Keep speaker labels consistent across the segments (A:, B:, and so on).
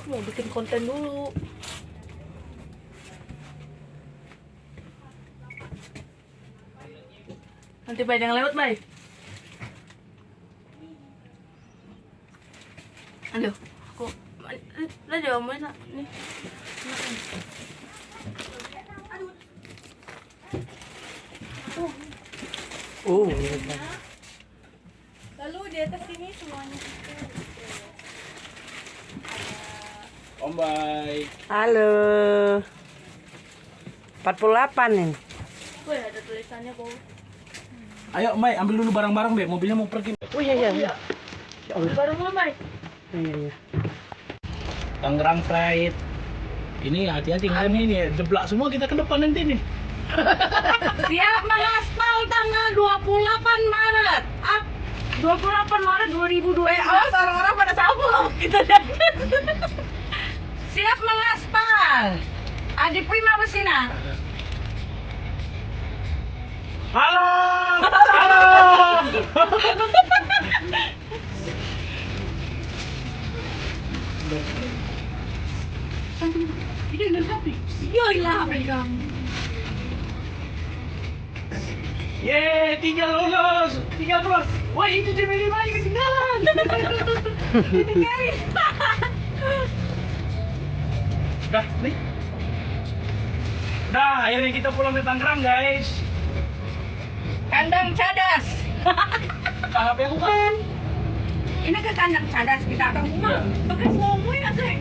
A: Mau bikin konten dulu. Nanti Bay jangan lewat, Bay. Aduh, aku udah jauh main lah. Nih. Lalu di atas sini semuanya.
B: Om Bay.
C: Halo. 48 nih.
A: Wih, ada tulisannya kok.
B: Ayo Om Bay, ambil dulu barang-barang deh, mobilnya mau pergi.
C: Oh iya. Ya Allah.
A: Baru mulai, Bay.
C: Iya.
B: Tangerang Fried. Ini hati-hati kan ini jeblak semua kita ke depan nanti nih.
A: Siap mengaspal tanggal 28 Maret. 28 Maret 2002. Orang-orang pada tahu kita siap mengaspal. Adi Prima Besina.
B: Halo. Halo. Ini nanti.
A: Yoilah, pegang.
B: Yeay, tinggal lulus. Wah, itu Gemini lagi ketinggalan.
A: Ditinggalin.
B: Udah, nih. Udah, akhirnya kita pulang ke Tangerang, guys.
A: Kandang cadas.
B: HP aku kan.
A: Ini ke kandang cadas kita akan rumah. Pakai semua ya, Teh.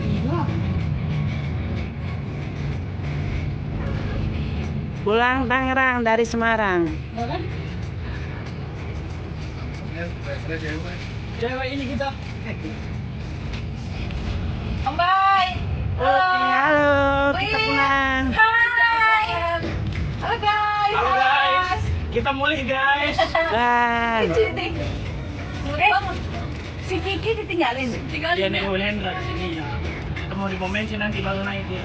C: Pulang Tangerang dari Semarang.
B: Cewek ini kita.
A: Om Bay.
C: Halo, kita
A: Wih.
C: pulang.
A: Hai. Halo guys.
B: Halo guys. Kita mulai guys.
C: Bye.
A: Si Kiki ditinggalin.
B: Dia nih Hendra di sini ya. Kita mau di momensi nanti baru naik dia.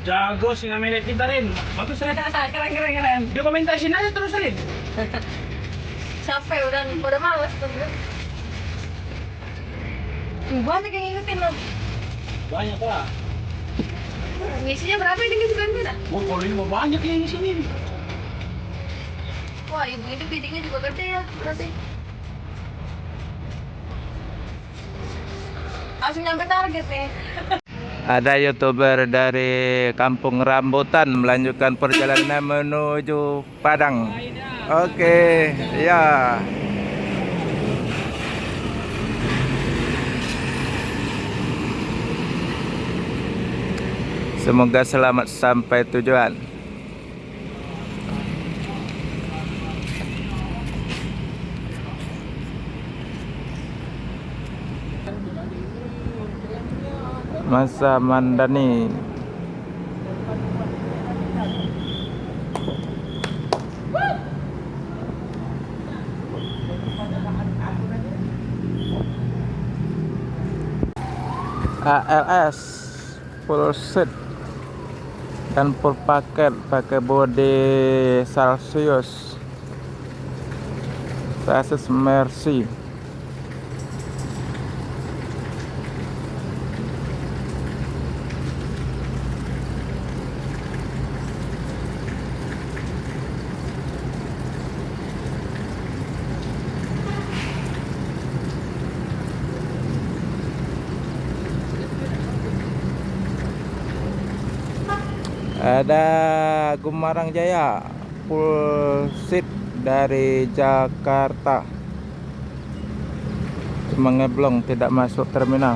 B: Jago sih ngambil kita Rin. Bagus Rin.
A: Keren.
B: Dokumentasin aja terus Rin.
A: Capek udah males tuh. Banyak yang ngikutin loh.
B: Banyak lah.
A: Misinya berapa ini kan beda?
B: Oh, kalau ini mau banyak yang di sini.
A: Wah, ibu ini biddingnya juga gede ya berarti. Langsung nyampe target nih.
D: Ada YouTuber dari Kampung Rambutan melanjutkan perjalanan menuju Padang. Oke, ya. Semoga selamat sampai tujuan. Masa Mandani. ALS full set dan full paket pakai body Celsius, chassis Mercy. Ada Gumarang Jaya full seat dari Jakarta, cuma ngeblong tidak masuk terminal.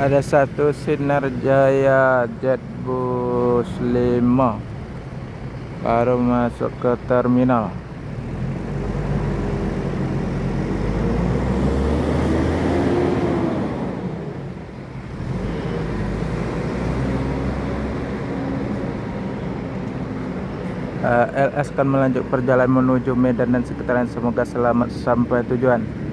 D: Ada satu Sinar Jaya Jetbus 5 baru masuk ke terminal. LS akan melanjut perjalanan menuju Medan dan sekitarnya. Semoga selamat sampai tujuan.